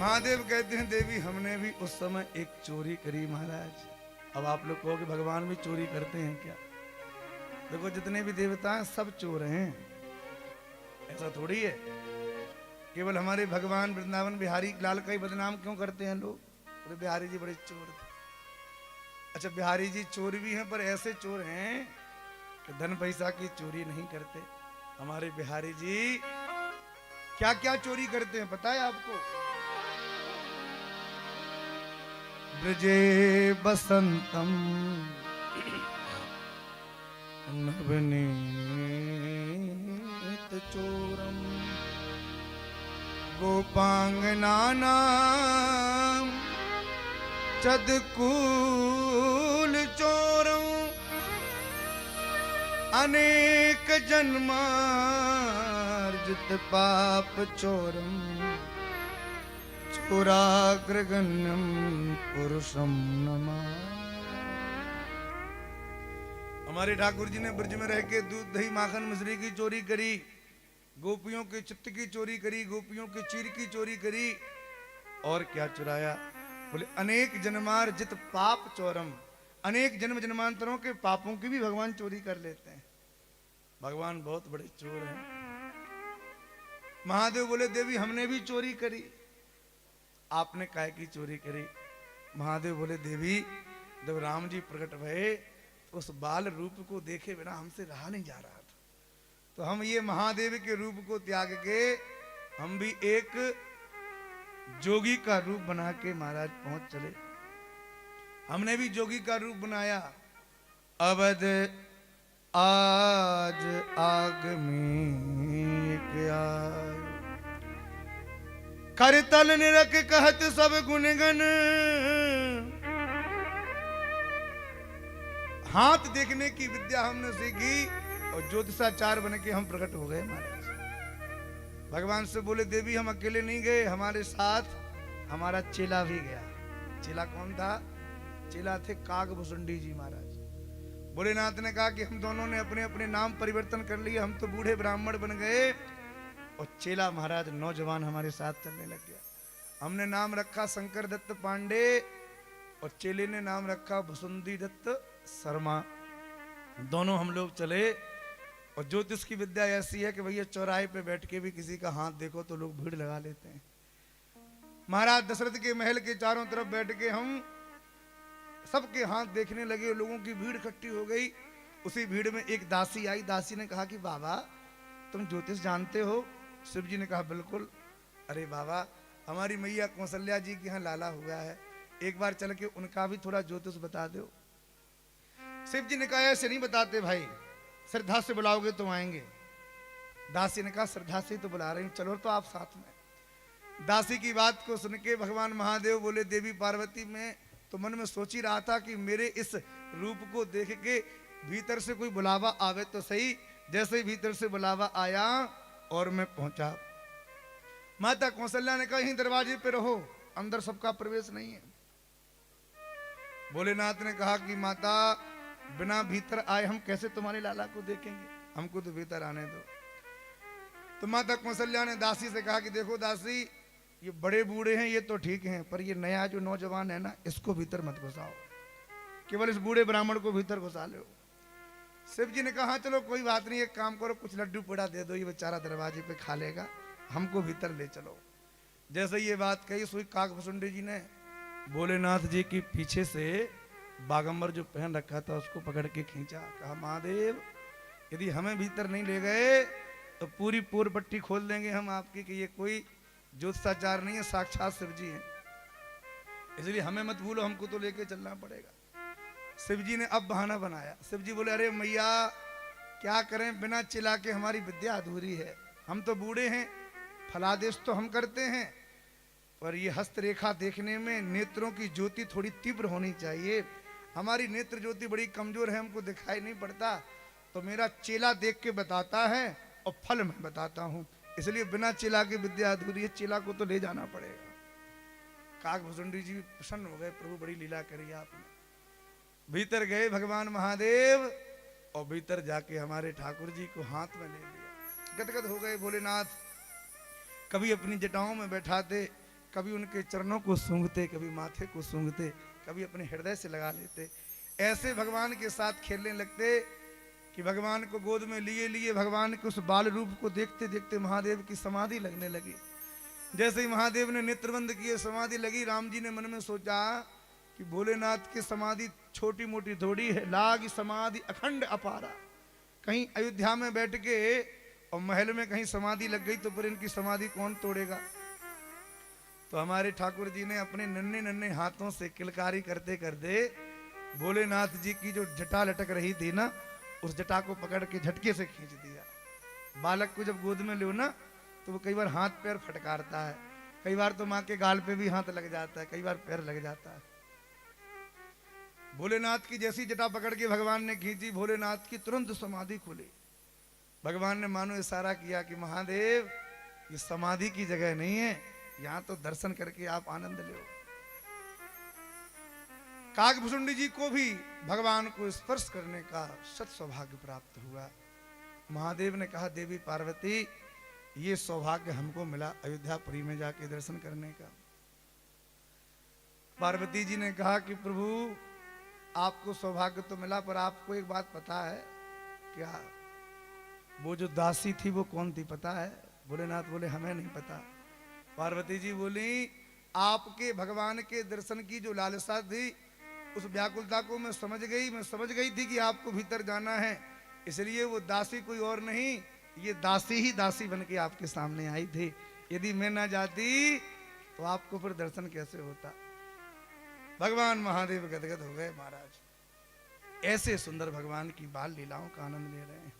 महादेव कहते हैं देवी हमने भी उस समय एक चोरी करी महाराज। अब आप लोग कहो कि भगवान भी चोरी करते हैं क्या? देखो जितने भी देवता हैं सब चोर हैं, ऐसा थोड़ी है। केवल हमारे भगवान वृंदावन बिहारी लाल का ही बदनाम क्यों करते हैं लोग? अरे बिहारी जी बड़े चोर थे। अच्छा बिहारी जी चोर भी हैं पर ऐसे चोर हैं कि धन पैसा की चोरी नहीं करते। हमारे बिहारी जी क्या क्या चोरी करते हैं पता है आपको? ब्रजे बसंतम नवनीत चोरम गोपांगनानां चदकूल चोरम अनेक जन्मार्जित पाप चोरम चोराग्रगण्यम पुरुषम नमः। हमारे ठाकुर जी ने ब्रज में रह के दूध दही माखन मिश्री की चोरी करी, गोपियों के चित्त की चोरी करी, गोपियों के चीर की चोरी करी, और क्या चुराया? बोले अनेक जन्मार्जित पाप चोरम, अनेक जन्म जन्मांतरों के पापों की भी भगवान चोरी कर लेते हैं। भगवान बहुत बड़े चोर हैं। महादेव बोले देवी हमने भी चोरी करी। आपने काहे की चोरी करी? महादेव बोले देवी जब राम जी प्रकट भये तो उस बाल रूप को देखे बिना हमसे रहा नहीं जा रहा था, तो हम ये महादेव के रूप को त्याग के हम भी एक जोगी का रूप बना के महाराज पहुंच चले। हमने भी जोगी का रूप बनाया। अवध आज आगमी आय करतल निरख कहत सब गुणगन। हाथ देखने की विद्या हमने सीखी और ज्योतिषाचार बन के हम प्रकट हो गए महाराज। भगवान से बोले देवी हम अकेले नहीं गए, हमारे साथ हमारा चेला भी गया। चेला कौन था? चेला थे कागभुसुंडी जी महाराज। भोलेनाथ ने कहा कि हम दोनों ने अपने अपने नाम परिवर्तन कर लिए, हम तो बूढ़े ब्राह्मण बन गए और चेला महाराज नौजवान हमारे साथ चलने लग गया। हमने नाम रखा शंकर दत्त पांडे और चेले ने नाम रखा भुसुंडी दत्त शर्मा। दोनों हम लोग चले और ज्योतिष की विद्या ऐसी है कि भैया चौराहे पे बैठ के भी किसी का हाथ देखो तो लोग भीड़ लगा लेते हैं। महाराज दशरथ के महल के चारों तरफ बैठ के हम सबके हाथ देखने लगे, लोगों की भीड़ इकट्ठी हो गई। उसी भीड़ में एक दासी आई। दासी ने कहा कि बाबा तुम ज्योतिष जानते हो? शिव जी ने कहा बिल्कुल। अरे बाबा हमारी मैया कौशल्या जी के यहाँ लाला हुआ है, एक बार चल के उनका भी थोड़ा ज्योतिष बता दो। शिव जी ने कहा ऐसे नहीं बताते भाई, श्रद्धा से बुलाओगे तो आएंगे। दासी ने कहा श्रद्धा से तो बुला रही हूं, चलो तो आप साथ में। दासी की बात को सुन के भगवान महादेव बोले देवी पार्वती मैं तो मन में सोच ही रहा था कि मेरे इस रूप को देख के भीतर से कोई बुलावा आवे तो सही। जैसे ही भीतर से बुलावा आया और मैं पहुंचा, माता कौशल्या ने कहा यहीं दरवाजे पे रहो, अंदर सबका प्रवेश नहीं है। भोलेनाथ ने कहा कि माता बिना भीतर आए हम कैसे तुम्हारे लाला को देखेंगे, हमको तो भीतर आने दो। तो माता कौशल्या ने दासी से कहा कि देखो दासी ये बड़े बूढ़े हैं ये तो ठीक हैं, पर ये नया जो नौजवान है ना इसको भीतर मत घुसाओ, केवल इस बूढ़े ब्राह्मण को भीतर घुसा लो। शिव जी ने कहा चलो कोई बात नहीं, एक काम करो कुछ लड्डू पेड़ा दे दो, ये बेचारा दरवाजे पे खा लेगा, हमको भीतर ले चलो। जैसे ये बात कही सुई काकभुसुंडी जी ने भोलेनाथ जी की पीछे से बागंबर जो पहन रखा था उसको पकड़ के खींचा। कहा महादेव यदि हमें भीतर नहीं ले गए तो पूरी पूर पट्टी खोल देंगे हम आपकी कि ये कोई ज्योतिषाचार नहीं है, साक्षात शिव जी हैं, इसलिए हमें मत भूलो, हमको तो लेके चलना पड़ेगा। शिव जी ने अब बहाना बनाया। शिव जी बोले अरे मैया क्या करें, बिना चिल्ला के हमारी विद्या अधूरी है, हम तो बूढ़े हैं, फलादेश तो हम करते हैं, पर ये हस्तरेखा देखने में नेत्रों की ज्योति थोड़ी तीव्र होनी चाहिए, हमारी नेत्र ज्योति बड़ी कमजोर है, हमको दिखाई नहीं पड़ता, तो मेरा चेला देख के बताता है और फल मैं बताता हूं, इसलिए बिना चेला की विद्या अधूरी है, चेला को तो ले जाना पड़ेगा। काकभुसुंडी जी प्रसन्न हो गए, प्रभु बड़ी लीला करी आपने। भीतर गए भगवान महादेव और भीतर जाके हमारे ठाकुर जी को हाथ में ले लिया। गदगद हो गए भोलेनाथ, कभी अपनी जटाओं में बैठाते, कभी उनके चरणों को सूंघते, कभी माथे को सूंघते, कभी अपने हृदय से लगा लेते। ऐसे भगवान के साथ खेलने लगते कि भगवान को गोद में लिए लिए भगवान के उस बाल रूप को देखते देखते महादेव की समाधि लगने लगी। जैसे ही महादेव ने नेत्रबंद किए, समाधि लगी, राम जी ने मन में सोचा कि भोलेनाथ की समाधि छोटी मोटी थोड़ी है, लाग समाधि अखंड अपारा। कहीं अयोध्या में बैठ के और महल में कहीं समाधि लग गई तो फिर इनकी समाधि कौन तोड़ेगा। तो हमारे ठाकुर जी ने अपने नन्हे नन्हे हाथों से किलकारी करते करते भोलेनाथ जी की जो जटा लटक रही थी ना, उस जटा को पकड़ के झटके से खींच दिया। बालक को जब गोद में लो ना तो वो कई बार हाथ पैर फटकारता है, कई बार तो माँ के गाल पे भी हाथ लग जाता है, कई बार पैर लग जाता है। भोलेनाथ की जैसी जटा पकड़ के भगवान ने खींची, भोलेनाथ की तुरंत समाधि खुली। भगवान ने मानो इशारा किया कि महादेव ये समाधि की जगह नहीं है, यहां तो दर्शन करके आप आनंद लो। काकभुसुंडी जी को भी भगवान को स्पर्श करने का सत सौभाग्य प्राप्त हुआ। महादेव ने कहा देवी पार्वती ये सौभाग्य हमको मिला अयोध्यापुरी में जाके दर्शन करने का। पार्वती जी ने कहा कि प्रभु आपको सौभाग्य तो मिला, पर आपको एक बात पता है क्या? वो जो दासी थी वो कौन थी पता है? भोलेनाथ बोले हमें नहीं पता। पार्वती जी बोली आपके भगवान के दर्शन की जो लालसा थी, उस व्याकुलता को मैं समझ गई थी कि आपको भीतर जाना है, इसलिए वो दासी कोई और नहीं, ये दासी ही दासी बन के आपके सामने आई थी। यदि मैं ना जाती तो आपको फिर दर्शन कैसे होता। भगवान महादेव गदगद हो गए महाराज। ऐसे सुंदर भगवान की बाल लीलाओं का आनंद ले रहे हैं।